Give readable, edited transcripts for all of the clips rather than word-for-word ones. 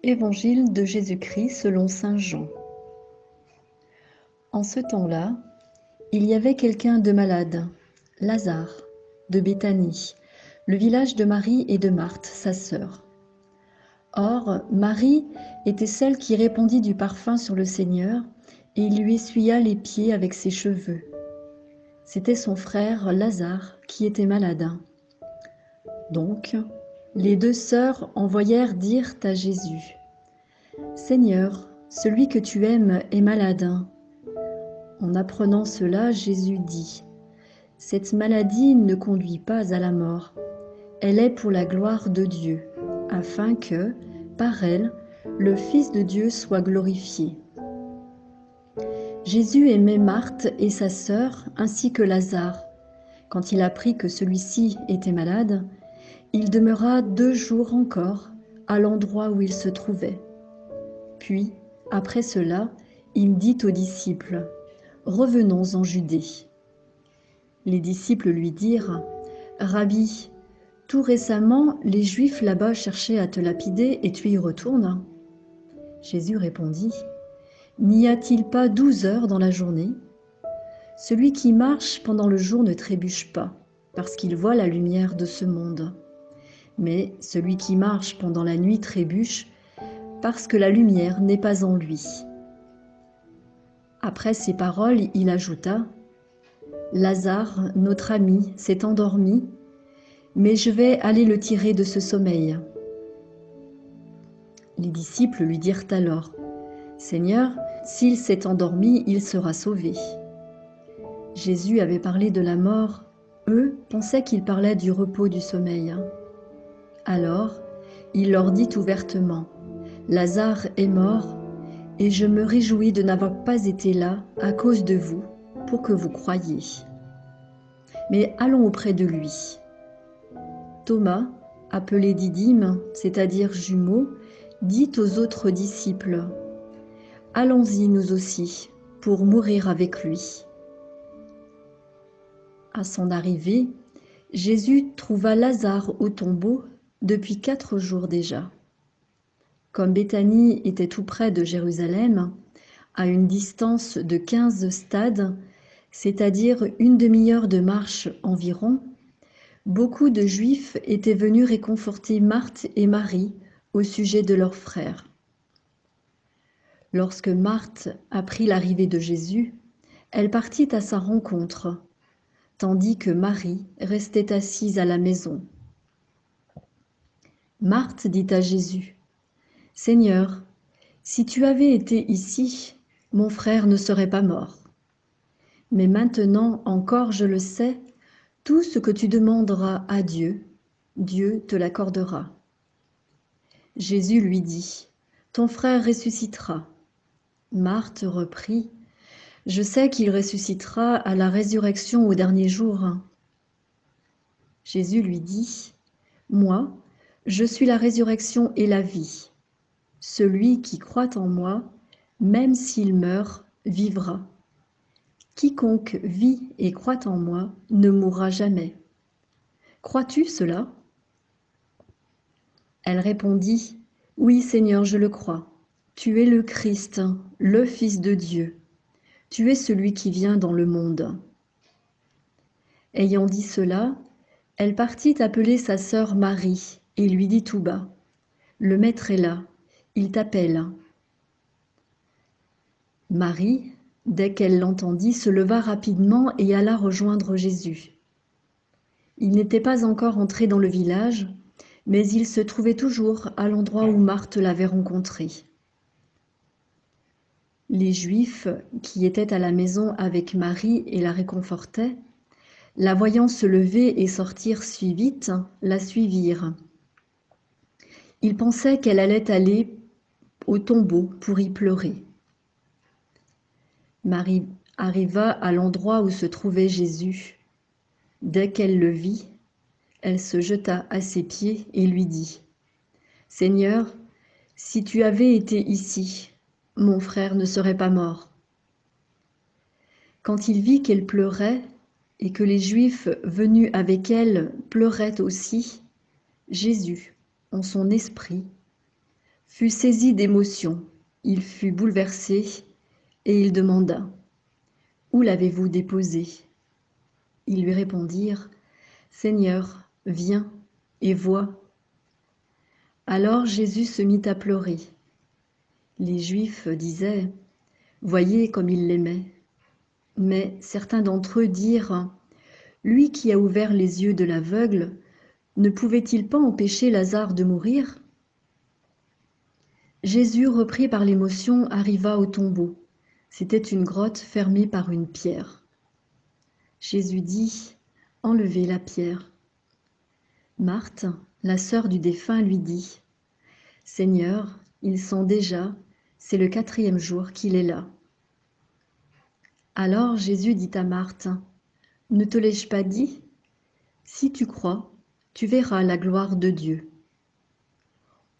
Évangile de Jésus-Christ selon saint Jean. En ce temps-là, il y avait quelqu'un de malade, Lazare, de Béthanie, le village de Marie et de Marthe, sa sœur. Or, Marie était celle qui répandit du parfum sur le Seigneur et lui essuya les pieds avec ses cheveux. C'était son frère Lazare qui était malade. Donc, les deux sœurs envoyèrent dire à Jésus: Seigneur, celui que tu aimes est malade. En apprenant cela, Jésus dit: Cette maladie ne conduit pas à la mort. Elle est pour la gloire de Dieu, afin que, par elle, le Fils de Dieu soit glorifié. Jésus aimait Marthe et sa sœur, ainsi que Lazare. Quand il apprit que celui-ci était malade, il demeura 2 jours encore à l'endroit où il se trouvait. Puis, après cela, il dit aux disciples: Revenons en Judée. Les disciples lui dirent: Rabbi, tout récemment, les Juifs là-bas cherchaient à te lapider et tu y retournes. Jésus répondit: N'y a-t-il pas 12 heures dans la journée? Celui qui marche pendant le jour ne trébuche pas, parce qu'il voit la lumière de ce monde. Mais celui qui marche pendant la nuit trébuche, parce que la lumière n'est pas en lui. Après ces paroles, il ajouta: Lazare, notre ami, s'est endormi, mais je vais aller le tirer de ce sommeil. Les disciples lui dirent alors: Seigneur, s'il s'est endormi, il sera sauvé. Jésus avait parlé de la mort, eux pensaient qu'il parlait du repos du sommeil. Alors, il leur dit ouvertement: Lazare est mort, et je me réjouis de n'avoir pas été là à cause de vous, pour que vous croyiez. Mais allons auprès de lui. Thomas, appelé Didyme, c'est-à-dire jumeau, dit aux autres disciples: Allons-y nous aussi, pour mourir avec lui. À son arrivée, Jésus trouva Lazare au tombeau depuis 4 jours déjà. Comme Béthanie était tout près de Jérusalem, à une distance de 15 stades, c'est-à-dire une demi-heure de marche environ, beaucoup de Juifs étaient venus réconforter Marthe et Marie au sujet de leur frère. Lorsque Marthe apprit l'arrivée de Jésus, elle partit à sa rencontre, tandis que Marie restait assise à la maison. Marthe dit à Jésus: Seigneur, si tu avais été ici, mon frère ne serait pas mort. Mais maintenant encore je le sais, tout ce que tu demanderas à Dieu, Dieu te l'accordera. Jésus lui dit: Ton frère ressuscitera. Marthe reprit: Je sais qu'il ressuscitera à la résurrection au dernier jour. Jésus lui dit: Moi, je suis la résurrection et la vie. Celui qui croit en moi, même s'il meurt, vivra. Quiconque vit et croit en moi ne mourra jamais. Crois-tu cela? Elle répondit: Oui, Seigneur, je le crois. Tu es le Christ, le Fils de Dieu. Tu es celui qui vient dans le monde. Ayant dit cela, elle partit appeler sa sœur Marie et lui dit tout bas: Le Maître est là, il t'appelle. Marie, dès qu'elle l'entendit, se leva rapidement et alla rejoindre Jésus. Il n'était pas encore entré dans le village, mais il se trouvait toujours à l'endroit où Marthe l'avait rencontré. Les Juifs qui étaient à la maison avec Marie et la réconfortaient, la voyant se lever et sortir si vite, la suivirent. Ils pensaient qu'elle allait aller au tombeau pour y pleurer. Marie arriva à l'endroit où se trouvait Jésus. Dès qu'elle le vit, elle se jeta à ses pieds et lui dit: Seigneur, si tu avais été ici, mon frère ne serait pas mort. Quand il vit qu'elle pleurait et que les Juifs venus avec elle pleuraient aussi, Jésus, en son esprit, fut saisi d'émotion, il fut bouleversé et il demanda: Où l'avez-vous déposé? Ils lui répondirent: Seigneur, viens et vois. Alors Jésus se mit à pleurer. Les Juifs disaient: Voyez comme il l'aimait. Mais certains d'entre eux dirent: Lui qui a ouvert les yeux de l'aveugle, ne pouvait-il pas empêcher Lazare de mourir? Jésus, repris par l'émotion, arriva au tombeau. C'était une grotte fermée par une pierre. Jésus dit: Enlevez la pierre. Marthe, la sœur du défunt, lui dit: Seigneur, il sent déjà, c'est le 4e jour qu'il est là. Alors Jésus dit à Marthe: Ne te l'ai-je pas dit? Si tu crois, tu verras la gloire de Dieu.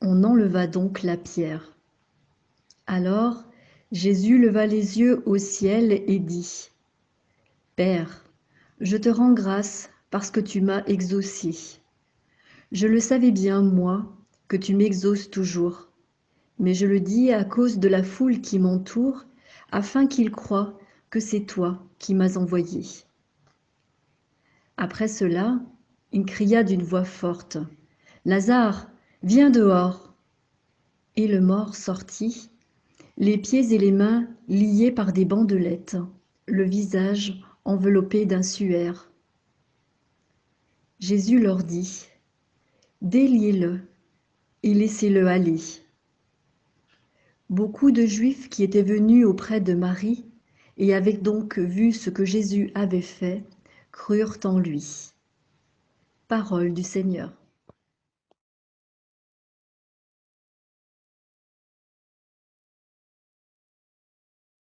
On enleva donc la pierre. Alors Jésus leva les yeux au ciel et dit: Père, je te rends grâce parce que tu m'as exaucé. Je le savais bien, moi, que tu m'exauces toujours, mais je le dis à cause de la foule qui m'entoure, afin qu'ils croient que c'est toi qui m'as envoyé. Après cela, il cria d'une voix forte: Lazare, viens dehors. Et le mort sortit, les pieds et les mains liés par des bandelettes, le visage enveloppé d'un suaire. Jésus leur dit: Déliez-le et laissez-le aller. Beaucoup de Juifs qui étaient venus auprès de Marie et avaient donc vu ce que Jésus avait fait, crurent en lui. Parole du Seigneur.